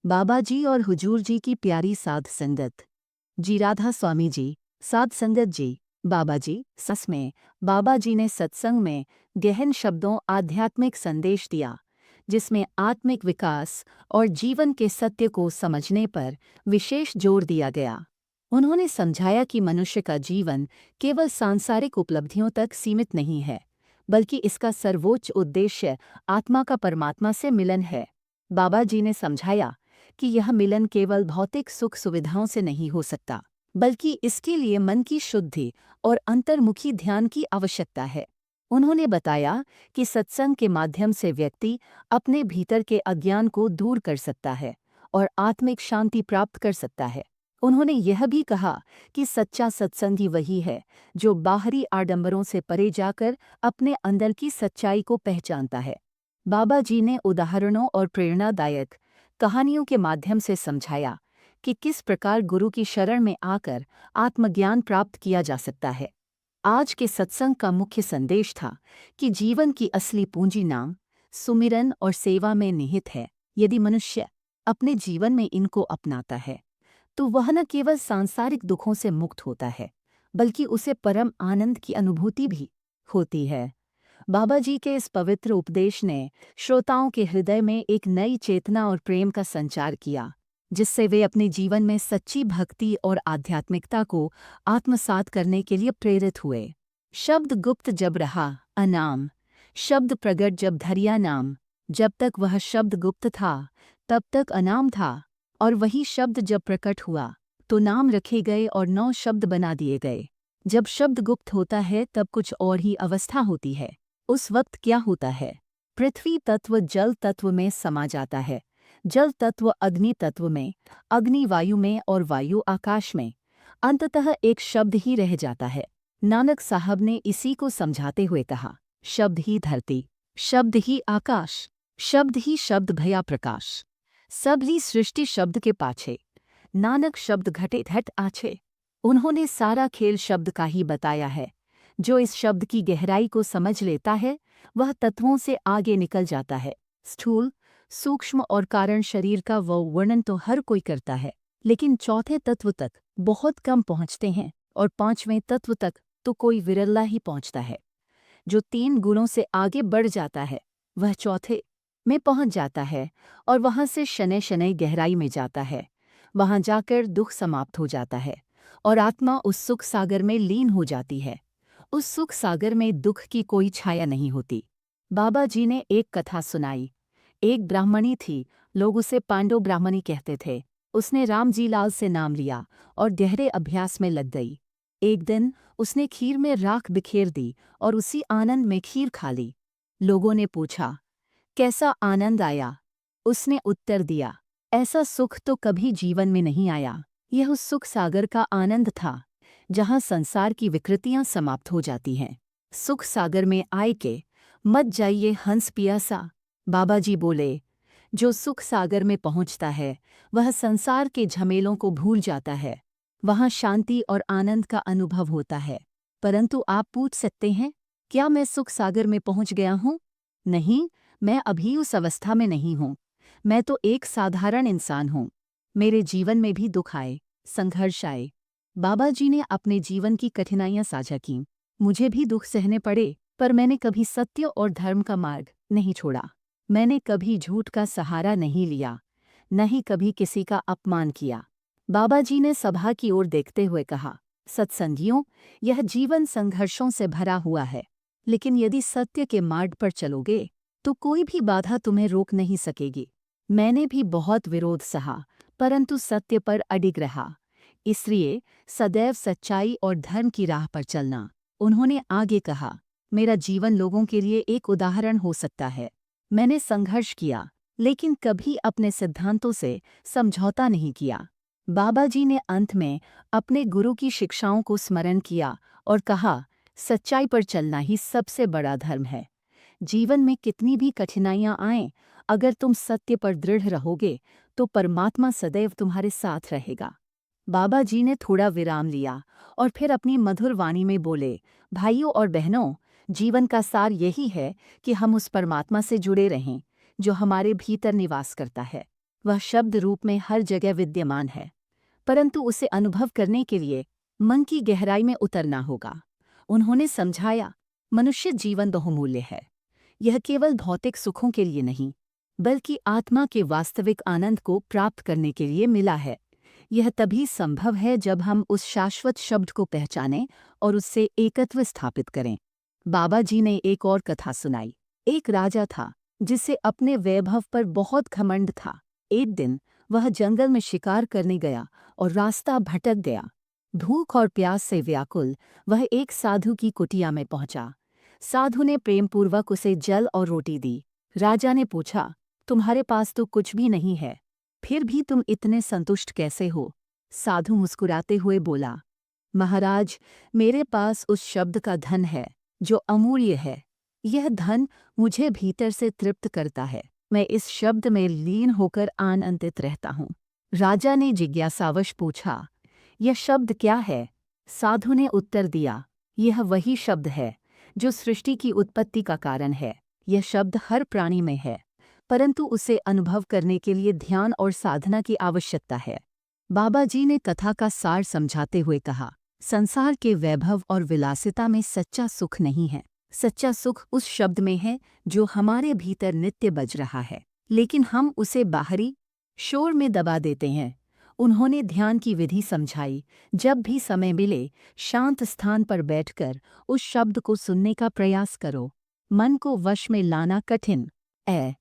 बाबा जी और हुजूर जी की प्यारी साध संगत। जी राधा स्वामी जी, साध संगत जी, बाबा जी, सस में बाबा जी ने सत्संग में गहन शब्दों आध्यात्मिक संदेश दिया, जिसमें आत्मिक विकास और जीवन के सत्य को समझने पर विशेष जोर दिया गया। उन्होंने समझाया कि मनुष्य का जीवन केवल सांसारिक उपलब्धियों तक सीमित नहीं है, बल्कि इसका सर्वोच्च उद्देश्य आत्मा का परमात्मा से मिलन है। बाबा जी ने समझाया कि यह मिलन केवल भौतिक सुख सुविधाओं से नहीं हो सकता, बल्कि इसके लिए मन की शुद्धि और अंतर्मुखी ध्यान की आवश्यकता है। उन्होंने बताया कि सत्संग के माध्यम से व्यक्ति अपने भीतर के अज्ञान को दूर कर सकता है और आत्मिक शांति प्राप्त कर सकता है। उन्होंने यह भी कहा कि सच्चा सत्संगी वही है जो बाहरी आडंबरों से परे जाकर अपने अंदर की सच्चाई को पहचानता है। बाबा जी ने उदाहरणों और प्रेरणादायक कहानियों के माध्यम से समझाया कि किस प्रकार गुरु की शरण में आकर आत्मज्ञान प्राप्त किया जा सकता है। आज के सत्संग का मुख्य संदेश था कि जीवन की असली पूंजी नाम, सुमिरन और सेवा में निहित है। यदि मनुष्य अपने जीवन में इनको अपनाता है तो वह न केवल सांसारिक दुखों से मुक्त होता है, बल्कि उसे परम आनंद की अनुभूति भी होती है। बाबा जी के इस पवित्र उपदेश ने श्रोताओं के हृदय में एक नई चेतना और प्रेम का संचार किया, जिससे वे अपने जीवन में सच्ची भक्ति और आध्यात्मिकता को आत्मसात करने के लिए प्रेरित हुए। शब्द गुप्त जब रहा अनाम, शब्द प्रगट जब धरिया नाम। जब तक वह शब्द गुप्त था तब तक अनाम था, और वही शब्द जब प्रकट हुआ तो नाम रखे गए और 9 शब्द बना दिए गए। जब शब्द गुप्त होता है तब कुछ और ही अवस्था होती है। उस वक्त क्या होता है? पृथ्वी तत्व जल तत्व में समा जाता है, जल तत्व अग्नि तत्व में, अग्नि वायु में और वायु आकाश में। अंततः एक शब्द ही रह जाता है। नानक साहब ने इसी को समझाते हुए कहा, शब्द ही धरती, शब्द ही आकाश, शब्द ही शब्द भया प्रकाश, सब ही सृष्टि शब्द के पाछे, नानक शब्द घटे घट आछे। उन्होंने सारा खेल शब्द का ही बताया है। जो इस शब्द की गहराई को समझ लेता है वह तत्वों से आगे निकल जाता है। स्थूल, सूक्ष्म और कारण शरीर का वो वर्णन तो हर कोई करता है, लेकिन चौथे तत्व तक बहुत कम पहुंचते हैं, और 5वें तत्व तक तो कोई विरला ही पहुंचता है। जो 3 गुणों से आगे बढ़ जाता है वह चौथे में पहुंच जाता है, और वहां से शनै शनै गहराई में जाता है। वहां जाकर दुख समाप्त हो जाता है और आत्मा उस सुख सागर में लीन हो जाती है। उस सुख सागर में दुख की कोई छाया नहीं होती। बाबा जी ने एक कथा सुनाई। एक ब्राह्मणी थी, लोग उसे पांडव ब्राह्मणी कहते थे। उसने रामजी लाल से नाम लिया और गहरे अभ्यास में लग गई। एक दिन उसने खीर में राख बिखेर दी और उसी आनंद में खीर खा ली। लोगों ने पूछा, कैसा आनंद आया? उसने उत्तर दिया, ऐसा सुख तो कभी जीवन में नहीं आया। यह उस सुख सागर का आनंद था जहाँ संसार की विकृतियां समाप्त हो जाती हैं। सुख सागर में आए के मत जाइए हंस पियासा। बाबा जी बोले, जो सुख सागर में पहुंचता है वह संसार के झमेलों को भूल जाता है। वहाँ शांति और आनंद का अनुभव होता है। परंतु आप पूछ सकते हैं, क्या मैं सुख सागर में पहुंच गया हूँ? नहीं, मैं अभी उस अवस्था में नहीं हूँ। मैं तो एक साधारण इंसान हूँ। मेरे जीवन में भी दुख आए, संघर्ष आए। बाबा जी ने अपने जीवन की कठिनाइयां साझा कीं। मुझे भी दुख सहने पड़े, पर मैंने कभी सत्य और धर्म का मार्ग नहीं छोड़ा। मैंने कभी झूठ का सहारा नहीं लिया, न ही कभी किसी का अपमान किया। बाबा जी ने सभा की ओर देखते हुए कहा, सत्संगियों, यह जीवन संघर्षों से भरा हुआ है, लेकिन यदि सत्य के मार्ग पर चलोगे तो कोई भी बाधा तुम्हें रोक नहीं सकेगी। मैंने भी बहुत विरोध सहा, परंतु सत्य पर अडिग रहा। इसलिए सदैव सच्चाई और धर्म की राह पर चलना। उन्होंने आगे कहा, मेरा जीवन लोगों के लिए एक उदाहरण हो सकता है। मैंने संघर्ष किया, लेकिन कभी अपने सिद्धांतों से समझौता नहीं किया। बाबा जी ने अंत में अपने गुरु की शिक्षाओं को स्मरण किया और कहा, सच्चाई पर चलना ही सबसे बड़ा धर्म है। जीवन में कितनी भी कठिनाइयां आएं, अगर तुम सत्य पर दृढ़ रहोगे तो परमात्मा सदैव तुम्हारे साथ रहेगा। बाबा जी ने थोड़ा विराम लिया और फिर अपनी मधुर वाणी में बोले, भाइयों और बहनों, जीवन का सार यही है कि हम उस परमात्मा से जुड़े रहें जो हमारे भीतर निवास करता है। वह शब्द रूप में हर जगह विद्यमान है, परंतु उसे अनुभव करने के लिए मन की गहराई में उतरना होगा। उन्होंने समझाया, मनुष्य जीवन बहुमूल्य है। यह केवल भौतिक सुखों के लिए नहीं, बल्कि आत्मा के वास्तविक आनंद को प्राप्त करने के लिए मिला है। यह तभी संभव है जब हम उस शाश्वत शब्द को पहचानें और उससे एकत्व स्थापित करें। बाबा जी ने एक और कथा सुनाई। एक राजा था जिसे अपने वैभव पर बहुत घमंड था। एक दिन वह जंगल में शिकार करने गया और रास्ता भटक गया। भूख और प्यास से व्याकुल वह एक साधु की कुटिया में पहुंचा। साधु ने प्रेमपूर्वक उसे जल और रोटी दी। राजा ने पूछा, तुम्हारे पास तो कुछ भी नहीं है, फिर भी तुम इतने संतुष्ट कैसे हो? साधु मुस्कुराते हुए बोला, महाराज, मेरे पास उस शब्द का धन है जो अमूल्य है। यह धन मुझे भीतर से तृप्त करता है। मैं इस शब्द में लीन होकर आनंदित रहता हूँ। राजा ने जिज्ञासावश पूछा, यह शब्द क्या है? साधु ने उत्तर दिया, यह वही शब्द है जो सृष्टि की उत्पत्ति का कारण है। यह शब्द हर प्राणी में है, परंतु उसे अनुभव करने के लिए ध्यान और साधना की आवश्यकता है। बाबा जी ने कथा का सार समझाते हुए कहा, संसार के वैभव और विलासिता में सच्चा सुख नहीं है। सच्चा सुख उस शब्द में है जो हमारे भीतर नित्य बज रहा है, लेकिन हम उसे बाहरी शोर में दबा देते हैं। उन्होंने ध्यान की विधि समझाई। जब भी समय मिले, शांत स्थान पर बैठकर उस शब्द को सुनने का प्रयास करो। मन को वश में लाना कठिन है,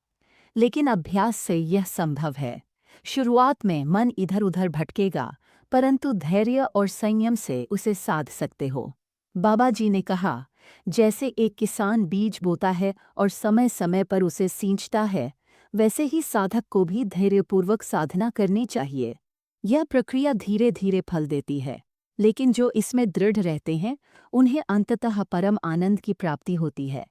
लेकिन अभ्यास से यह संभव है। शुरुआत में मन इधर उधर भटकेगा, परंतु धैर्य और संयम से उसे साध सकते हो। बाबा जी ने कहा, जैसे एक किसान बीज बोता है और समय समय पर उसे सींचता है, वैसे ही साधक को भी धैर्यपूर्वक साधना करनी चाहिए। यह प्रक्रिया धीरे धीरे फल देती है, लेकिन जो इसमें दृढ़ रहते हैं उन्हें अंततः परम आनंद की प्राप्ति होती है।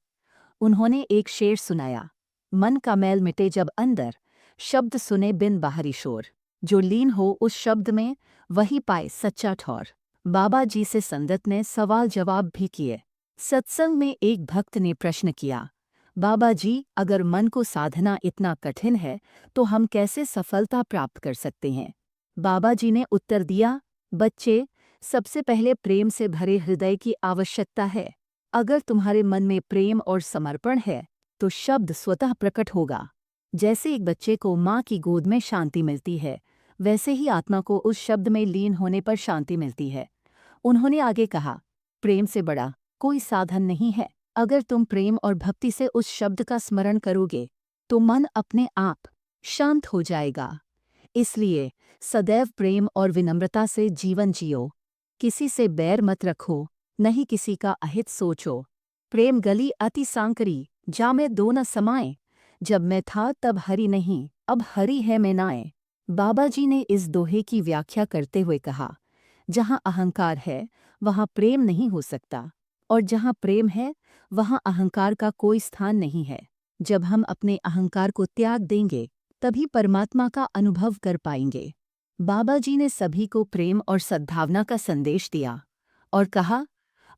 उन्होंने एक शेर सुनाया, मन का मैल मिटे जब अंदर, शब्द सुने बिन बाहरी शोर। जो लीन हो उस शब्द में, वही पाए सच्चा ठौर। बाबा जी से संगत ने सवाल जवाब भी किए। सत्संग में एक भक्त ने प्रश्न किया, बाबा जी, अगर मन को साधना इतना कठिन है तो हम कैसे सफलता प्राप्त कर सकते हैं? बाबा जी ने उत्तर दिया, बच्चे, सबसे पहले प्रेम से भरे हृदय की आवश्यकता है। अगर तुम्हारे मन में प्रेम और समर्पण है तो शब्द स्वतः प्रकट होगा। जैसे एक बच्चे को माँ की गोद में शांति मिलती है, वैसे ही आत्मा को उस शब्द में लीन होने पर शांति मिलती है। उन्होंने आगे कहा, प्रेम से बड़ा कोई साधन नहीं है। अगर तुम प्रेम और भक्ति से उस शब्द का स्मरण करोगे तो मन अपने आप शांत हो जाएगा। इसलिए सदैव प्रेम और विनम्रता से जीवन जियो। किसी से बैर मत रखो, नहीं किसी का अहित सोचो। प्रेम गली अति सांकरी, जा में दो न समाए। जब मैं था तब हरि नहीं, अब हरि है मैं नाए। बाबा जी ने इस दोहे की व्याख्या करते हुए कहा, जहाँ अहंकार है वहाँ प्रेम नहीं हो सकता, और जहाँ प्रेम है वहाँ अहंकार का कोई स्थान नहीं है। जब हम अपने अहंकार को त्याग देंगे तभी परमात्मा का अनुभव कर पाएंगे। बाबा जी ने सभी को प्रेम और सद्भावना का संदेश दिया और कहा,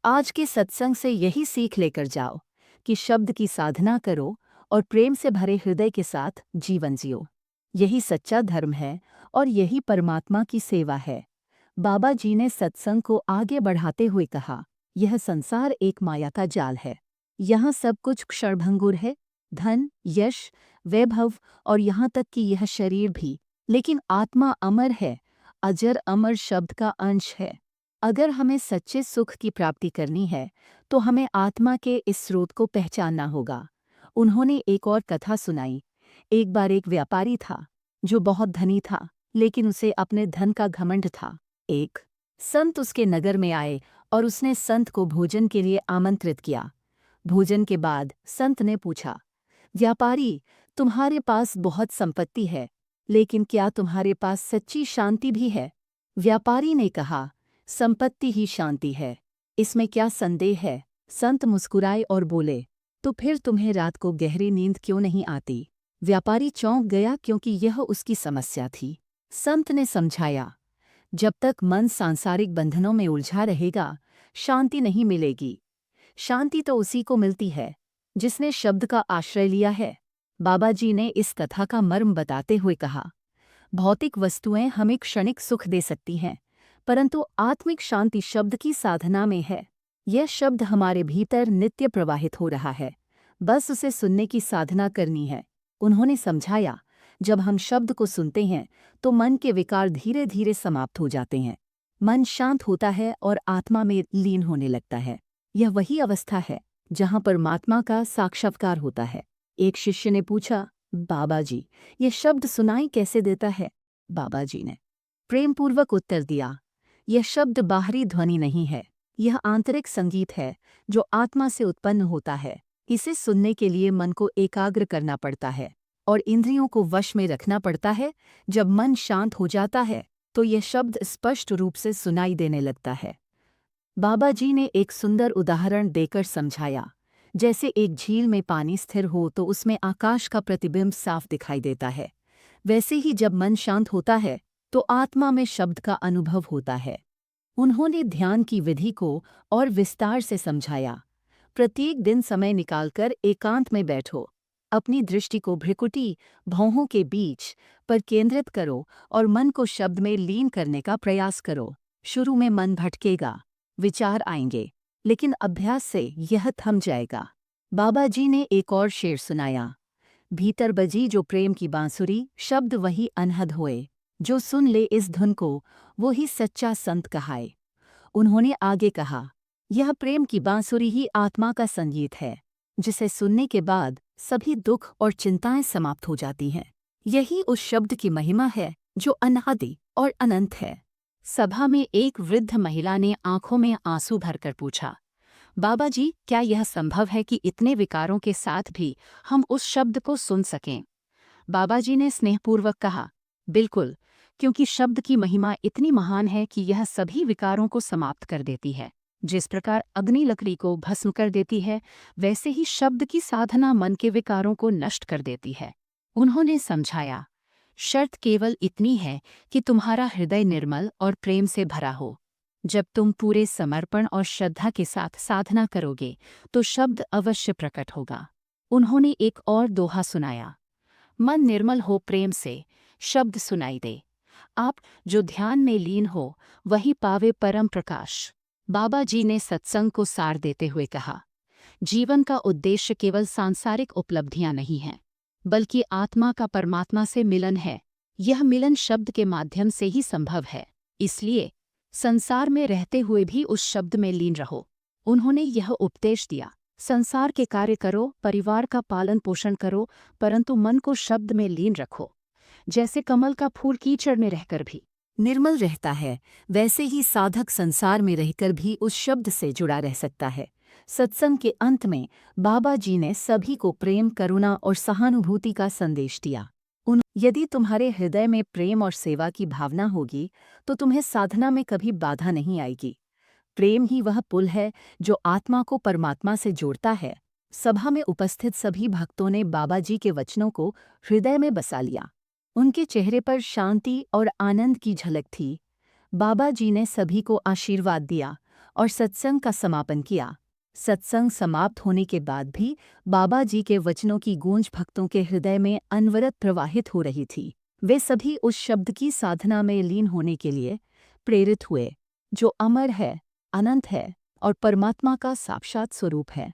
आज के सत्संग से यही सीख लेकर जाओ कि शब्द की साधना करो और प्रेम से भरे हृदय के साथ जीवन जियो। यही सच्चा धर्म है और यही परमात्मा की सेवा है। बाबा जी ने सत्संग को आगे बढ़ाते हुए कहा, यह संसार एक माया का जाल है। यहाँ सब कुछ क्षणभंगुर है, धन, यश, वैभव और यहाँ तक कि यह शरीर भी, लेकिन आत्मा अमर है। अजर अमर शब्द का अंश है। अगर हमें सच्चे सुख की प्राप्ति करनी है तो हमें आत्मा के इस स्रोत को पहचानना होगा। उन्होंने एक और कथा सुनाई। एक बार एक व्यापारी था जो बहुत धनी था, लेकिन उसे अपने धन का घमंड था। एक संत उसके नगर में आए और उसने संत को भोजन के लिए आमंत्रित किया। भोजन के बाद संत ने पूछा, व्यापारी, तुम्हारे पास बहुत संपत्ति है, लेकिन क्या तुम्हारे पास सच्ची शांति भी है? व्यापारी ने कहा, संपत्ति ही शांति है, इसमें क्या संदेह है? संत मुस्कुराए और बोले, तो फिर तुम्हें रात को गहरी नींद क्यों नहीं आती? व्यापारी चौंक गया क्योंकि यह उसकी समस्या थी। संत ने समझाया, जब तक मन सांसारिक बंधनों में उलझा रहेगा, शांति नहीं मिलेगी। शांति तो उसी को मिलती है जिसने शब्द का आश्रय लिया है। बाबा जी ने इस कथा का मर्म बताते हुए कहा, भौतिक वस्तुएं हमें क्षणिक सुख दे सकती हैं, परंतु आत्मिक शांति शब्द की साधना में है। यह शब्द हमारे भीतर नित्य प्रवाहित हो रहा है, बस उसे सुनने की साधना करनी है। उन्होंने समझाया, जब हम शब्द को सुनते हैं तो मन के विकार धीरे धीरे समाप्त हो जाते हैं। मन शांत होता है और आत्मा में लीन होने लगता है। यह वही अवस्था है जहाँ परमात्मा का साक्षात्कार होता है। एक शिष्य ने पूछा, बाबा जी, ये शब्द सुनाई कैसे देता है? बाबा जी ने प्रेमपूर्वक उत्तर दिया, यह शब्द बाहरी ध्वनि नहीं है, यह आंतरिक संगीत है जो आत्मा से उत्पन्न होता है। इसे सुनने के लिए मन को एकाग्र करना पड़ता है और इंद्रियों को वश में रखना पड़ता है। जब मन शांत हो जाता है तो यह शब्द स्पष्ट रूप से सुनाई देने लगता है। बाबा जी ने एक सुंदर उदाहरण देकर समझाया, जैसे एक झील में पानी स्थिर हो तो उसमें आकाश का प्रतिबिंब साफ दिखाई देता है, वैसे ही जब मन शांत होता है तो आत्मा में शब्द का अनुभव होता है। उन्होंने ध्यान की विधि को और विस्तार से समझाया। प्रत्येक दिन समय निकालकर एकांत में बैठो, अपनी दृष्टि को भ्रिकुटी भौहों के बीच पर केंद्रित करो और मन को शब्द में लीन करने का प्रयास करो। शुरू में मन भटकेगा, विचार आएंगे, लेकिन अभ्यास से यह थम जाएगा। बाबा जी ने एक और शेर सुनाया, भीतर बजी जो प्रेम की बांसुरी, शब्द वही अनहद होए, जो सुन ले इस धुन को वो ही सच्चा संत कहाए। उन्होंने आगे कहा, यह प्रेम की बांसुरी ही आत्मा का संगीत है, जिसे सुनने के बाद सभी दुख और चिंताएं समाप्त हो जाती हैं। यही उस शब्द की महिमा है जो अनादि और अनंत है। सभा में एक वृद्ध महिला ने आंखों में आंसू भरकर पूछा, बाबा जी, क्या यह संभव है कि इतने विकारों के साथ भी हम उस शब्द को सुन सकें? बाबा जी ने स्नेहपूर्वक कहा, बिल्कुल, क्योंकि शब्द की महिमा इतनी महान है कि यह सभी विकारों को समाप्त कर देती है। जिस प्रकार अग्नि लकड़ी को भस्म कर देती है, वैसे ही शब्द की साधना मन के विकारों को नष्ट कर देती है। उन्होंने समझाया, शर्त केवल इतनी है कि तुम्हारा हृदय निर्मल और प्रेम से भरा हो। जब तुम पूरे समर्पण और श्रद्धा के साथ साधना करोगे तो शब्द अवश्य प्रकट होगा। उन्होंने एक और दोहा सुनाया, मन निर्मल हो प्रेम से, शब्द सुनाई दे। आप जो ध्यान में लीन हो वही पावे परम प्रकाश। बाबा जी ने सत्संग को सार देते हुए कहा, जीवन का उद्देश्य केवल सांसारिक उपलब्धियां नहीं हैं, बल्कि आत्मा का परमात्मा से मिलन है। यह मिलन शब्द के माध्यम से ही संभव है। इसलिए संसार में रहते हुए भी उस शब्द में लीन रहो। उन्होंने यह उपदेश दिया, संसार के कार्य करो, परिवार का पालन पोषण करो, परंतु मन को शब्द में लीन रखो। जैसे कमल का फूल कीचड़ में रहकर भी निर्मल रहता है, वैसे ही साधक संसार में रहकर भी उस शब्द से जुड़ा रह सकता है। सत्संग के अंत में बाबा जी ने सभी को प्रेम, करुणा और सहानुभूति का संदेश दिया। यदि तुम्हारे हृदय में प्रेम और सेवा की भावना होगी तो तुम्हें साधना में कभी बाधा नहीं आएगी। प्रेम ही वह पुल है जो आत्मा को परमात्मा से जोड़ता है। सभा में उपस्थित सभी भक्तों ने बाबा जी के वचनों को हृदय में बसा लिया। उनके चेहरे पर शांति और आनंद की झलक थी। बाबा जी ने सभी को आशीर्वाद दिया और सत्संग का समापन किया। सत्संग समाप्त होने के बाद भी बाबा जी के वचनों की गूंज भक्तों के हृदय में अनवरत प्रवाहित हो रही थी। वे सभी उस शब्द की साधना में लीन होने के लिए प्रेरित हुए, जो अमर है, अनंत है और परमात्मा का साक्षात स्वरूप है।